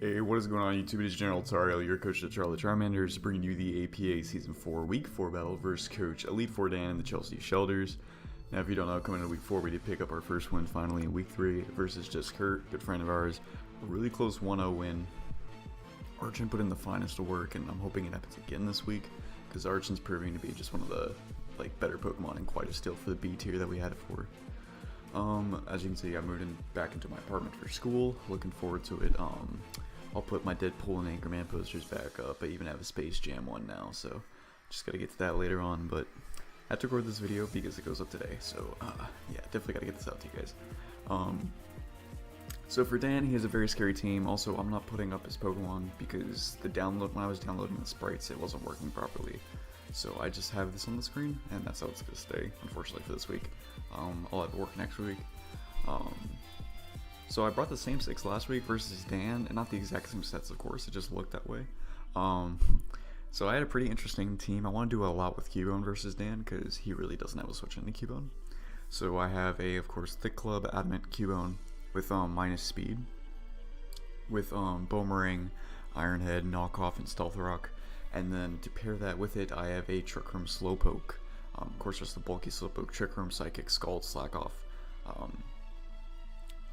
Hey, what is going on YouTube? It is GeneralTarheel, your coach at the Charmanders, bringing you the APA Season 4 Week 4 battle versus Coach Elite 4 Dan and the Chelsea Shellders. Now, if you don't know, coming into Week 4, we did pick up our first win finally in Week 3 versus JustKurt, good friend of ours. A really close 1-0 win. Archon put in the finest of work, and I'm hoping it happens again this week, because Archon's proving to be just one of the better Pokemon and quite a steal for the B tier that we had it for. As you can see, I moved back into my apartment for school. Looking forward to it. I'll put my Deadpool and Anchorman posters back up. I even have a Space Jam one now, so just gotta get to that later on. But I have to record this video because it goes up today, so yeah, definitely gotta get this out to you guys. So for Dan, he has a very scary team. Also, I'm not putting up his Pokemon because when I was downloading the sprites, it wasn't working properly. So I just have this on the screen, and that's how it's gonna stay, unfortunately, for this week. I'll have to work next week. So I brought the same 6 last week versus Dan, and not the exact same sets, of course, it just looked that way. So I had a pretty interesting team. I want to do a lot with Cubone versus Dan, because he really doesn't have a switch into Cubone. So I have of course, Thick Club, Adamant, Cubone, with minus speed, with Boomerang, Iron Head, Knockoff, and Stealth Rock. And then to pair that with it, I have a Trick Room Slowpoke. Of course, just the bulky Slowpoke, Trick Room, Psychic, Scald, Slack Off.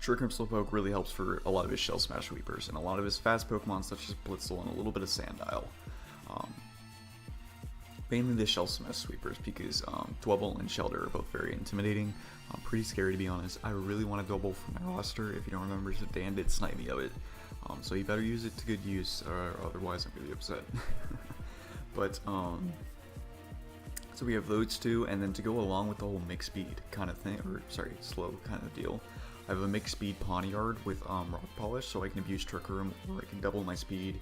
Trick Room Slowpoke really helps for a lot of his Shell Smash Sweepers and a lot of his fast Pokemon such as Blitzel and a little bit of Sandile. Mainly the Shell Smash Sweepers because Dwebble and Shellder are both very intimidating. Pretty scary to be honest. I really want a Dwebble for my roster. If you don't remember, so Dan did snipe me of it. So you better use it to good use or otherwise I'm really upset. But so we have those two, and then to go along with the whole mixed speed kind of thing, or sorry, slow kind of deal, I have a mixed speed Pawniard with Rock Polish, so I can abuse Trick Room, or I can double my speed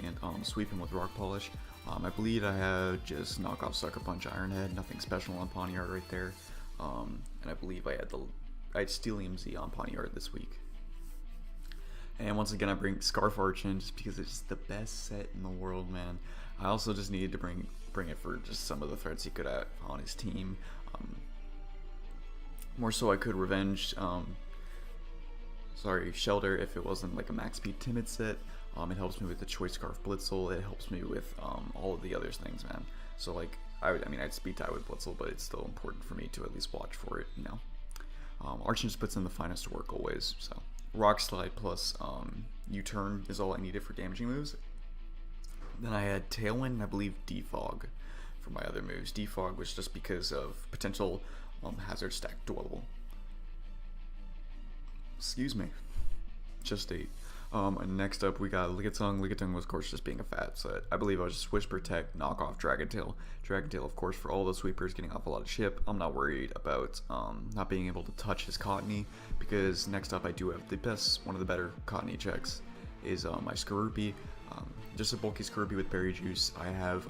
and sweep him with Rock Polish. I believe I have just Knock Off, Sucker Punch, Iron Head, nothing special on Pawniard right there. And I believe I had Steel EMZ on Pawniard this week. And once again, I bring Scarf Archon just because it's the best set in the world, man. I also just needed to bring it for just some of the threats he could have on his team. More so I could revenge Shellder if it wasn't like a max speed timid set. It helps me with the Choice Scarf Blitzel. It helps me with all of the other things, man. So like I'd speed tie with Blitzel, but it's still important for me to at least watch for it, you know. Archon just puts in the finest work always. So Rock Slide plus U-turn is all I needed for damaging moves. Then I had Tailwind and I believe Defog for my other moves. Defog was just because of potential hazard stack Dwebble. Excuse me. Just 8. And next up we got Lickitung. Lickitung was of course just being a fat set. I believe I was just Swish Protect, knock off Dragon Tail. Dragon Tail of course for all the sweepers getting off a lot of chip. I'm not worried about not being able to touch his Cottony, because next up I do have one of the better Cottony checks is my Skorupi. Just a bulky Skorupi with Berry Juice. I have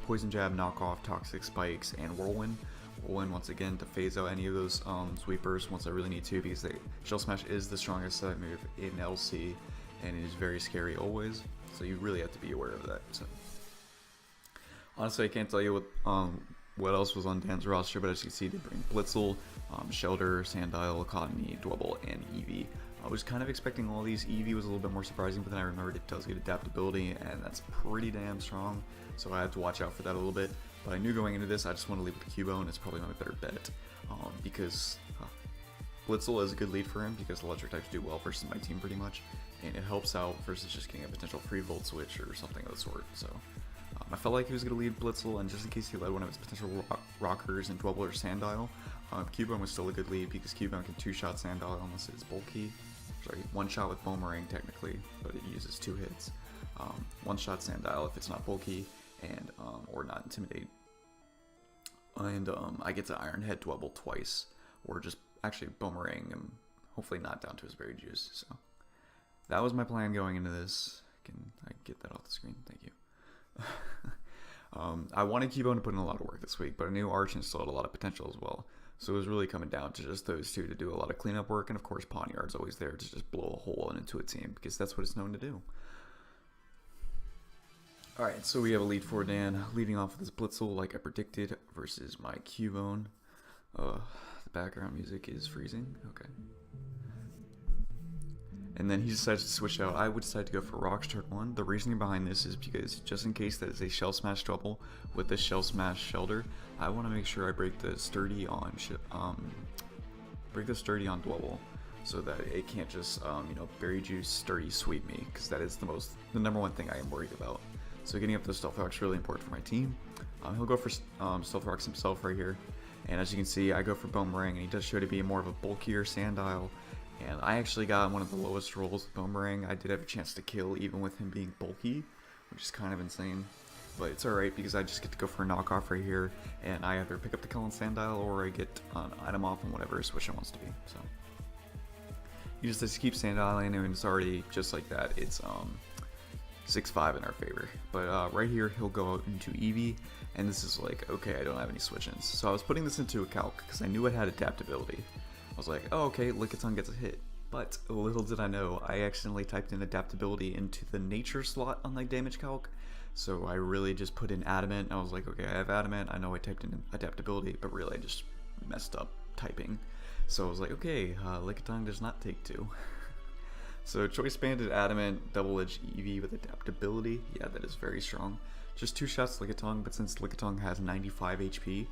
Poison Jab, Knockoff, Toxic Spikes, and Whirlwind. Whirlwind once again to phase out any of those sweepers once I really need to, because Shell Smash is the strongest set move in LC, and it is very scary always. So you really have to be aware of that. So honestly, I can't tell you what else was on Dan's roster, but as you can see, they bring Blitzel, Shellder, Sandile, Cottony, Dwebble, and Emvee. I was kind of expecting all these. Emvee was a little bit more surprising, but then I remembered it does get adaptability, and that's pretty damn strong, so I had to watch out for that a little bit. But I knew going into this, I just want to leave with Cubone. It's probably my better bet, because Blitzel is a good lead for him, because electric types do well versus my team pretty much, and it helps out versus just getting a potential free Volt Switch or something of the sort. So I felt like he was going to lead Blitzel, and just in case he led one of his potential rockers and Dwebble or Sandile, Cubone was still a good lead, because Cubone can 2-shot Sandile unless it's bulky. Sorry, 1-shot with Boomerang technically, but it uses 2 hits. 1-shot Sandile if it's not bulky and or not intimidate. And I get to Iron Head Dwebble twice, or just actually Boomerang him, hopefully not down to his Berry Juice. So that was my plan going into this. Can I get that off the screen? Thank you. I wanted Cubone to put in a lot of work this week, but I knew Archon still had a lot of potential as well. So it was really coming down to just those two to do a lot of cleanup work, and of course Pawniard's always there to just blow a hole into a team, because that's what it's known to do. Alright, so we have a lead for Dan, leading off with this Blitzel like I predicted, versus my Cubone. The background music is freezing, okay. And then he decides to switch out. I would decide to go for Rocks turn 1. The reasoning behind this is because just in case that is a Shell Smash dwebble with the Shell Smash Shelder, I want to make sure I break the sturdy on dwebble, so that it can't just you know, berry juice sturdy sweep me, because that is the number one thing I am worried about. So getting up those Stealth Rocks is really important for my team. He'll go for Stealth Rocks himself right here, and as you can see, I go for Boomerang, and he does show to be more of a bulkier Sandile. And I actually got one of the lowest rolls with Boomerang. I did have a chance to kill even with him being bulky, which is kind of insane. But it's alright because I just get to go for a knockoff right here, and I either pick up the kill on Sandile or I get an item off on whatever his switch wants to be. So you just keep Sandile in, and it's already just like that. It's 6-5 in our favor. But right here he'll go out into Emvee, and this is like, okay, I don't have any switch-ins. So I was putting this into a calc because I knew it had adaptability. I was like, oh, okay, Lickitung gets a hit. But little did I know, I accidentally typed in adaptability into the nature slot on the damage calc. So I really just put in adamant. I was like, okay, I have adamant. I know I typed in adaptability, but really I just messed up typing. So I was like, okay, Lickitung does not take 2. So choice banded adamant, double edge Emvee with adaptability. Yeah, that is very strong. Just 2 shots Lickitung, but since Lickitung has 95 HP,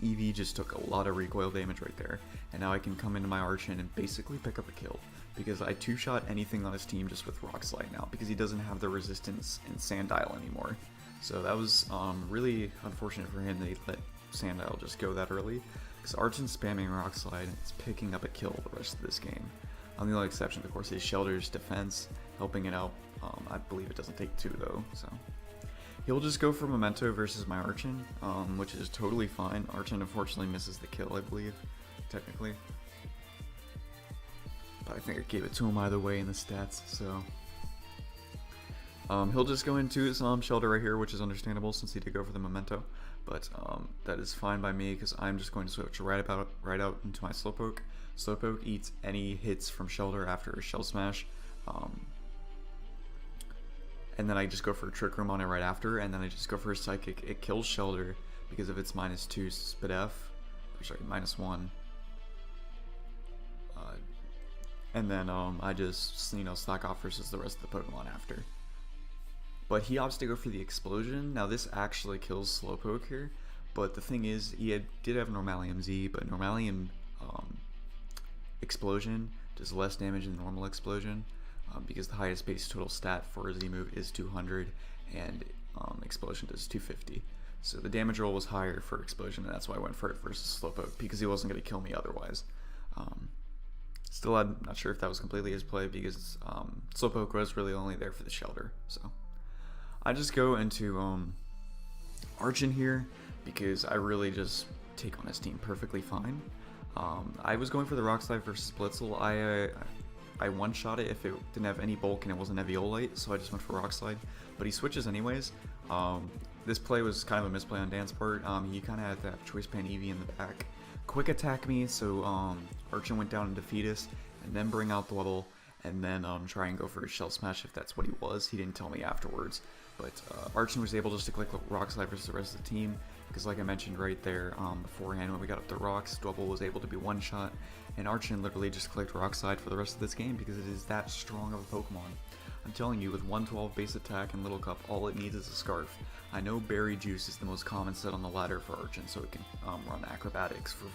Emvee just took a lot of recoil damage right there, and now I can come into my Archon and basically pick up a kill, because I 2-shot anything on his team just with Rock Slide now, because he doesn't have the resistance in Sandile anymore. So that was really unfortunate for him that he let Sandile just go that early, because Archon's spamming Rock Slide and it's picking up a kill the rest of this game. The only exception, of course, is Shelder's defense, helping it out. I believe it doesn't take 2 though, so. He'll just go for Memento versus my Archon, which is totally fine. Archon unfortunately misses the kill, I believe, technically. But I think I gave it to him either way in the stats, so. He'll just go into his Shelder right here, which is understandable since he did go for the Memento. But that is fine by me, because I'm just going to switch right out into my Slowpoke. Slowpoke eats any hits from Shelder after a Shell Smash. And then I just go for a Trick Room on it right after, and then I just go for a Psychic. It kills Shelder because of its -2 SpDef, or sorry, -1. And then I just, you know, slack off versus the rest of the Pokemon after. But he opts to go for the Explosion. Now this actually kills Slowpoke here, but the thing is, he did have Normalium Z, but Normalium Explosion does less damage than normal Explosion. Because the highest base total stat for a Z move is 200, and Explosion does 250. So the damage roll was higher for Explosion, and that's why I went for it versus Slowpoke, because he wasn't going to kill me otherwise. Still, I'm not sure if that was completely his play, because Slowpoke was really only there for the Shelder. So I just go into Archon here, because I really just take on his team perfectly fine. I was going for the Rock Slide versus Blitzel. I one-shot it if it didn't have any bulk and it wasn't Eviolite, so I just went for Rock Slide. But he switches anyways. This play was kind of a misplay on Dan's part. He kind of had that Choice Band Emvee in the back. Quick attack me, so Archon went down into Fetus, and then bring out Dwebble, and then try and go for a Shell Smash if that's what he was. He didn't tell me afterwards. But Archon was able just to click Rock Slide versus the rest of the team, because like I mentioned right there beforehand when we got up to Rocks, Dwebble was able to be one-shot, and Archon literally just clicked Rock Slide for the rest of this game because it is that strong of a Pokemon. I'm telling you, with 112 base attack and Little Cup, all it needs is a Scarf. I know Berry Juice is the most common set on the ladder for Archon, so it can run Acrobatics for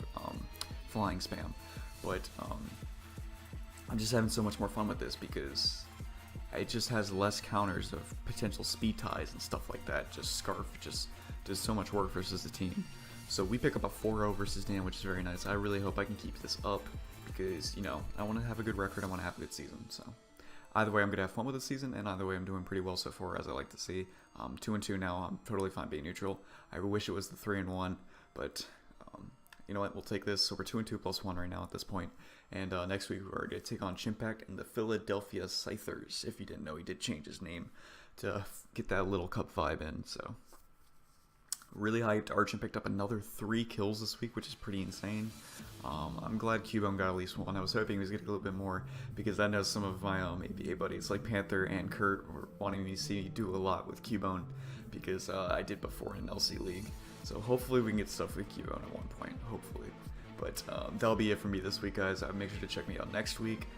flying spam, but I'm just having so much more fun with this because it just has less counters of potential speed ties and stuff like that. Just Scarf just does so much work versus the team. So we pick up a 4-0 versus Dan, which is very nice. I really hope I can keep this up because, you know, I want to have a good record. I want to have a good season. So either way, I'm going to have fun with the season, and either way, I'm doing pretty well so far, as I like to see. 2-2 now. I'm totally fine being neutral. I wish it was the 3-1, but you know what? We'll take this. So we're 2-2 plus 1 right now at this point. And next week, we're going to take on Chimpact and the Philadelphia Scythers. If you didn't know, he did change his name to get that Little Cup vibe in. So really hyped. Archon picked up another 3 kills this week, which is pretty insane. I'm glad Cubone got at least 1. I was hoping he was getting a little bit more because I know some of my ABA buddies like Panther and Kurt were wanting me to see me do a lot with Cubone because I did before in LC League. So hopefully we can get stuff with Cubone at one point, hopefully. But that'll be it for me this week, guys. Make sure to check me out next week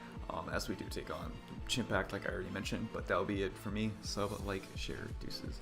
as we do take on Chimpact, like I already mentioned. But that'll be it for me. Sub, like, share, deuces.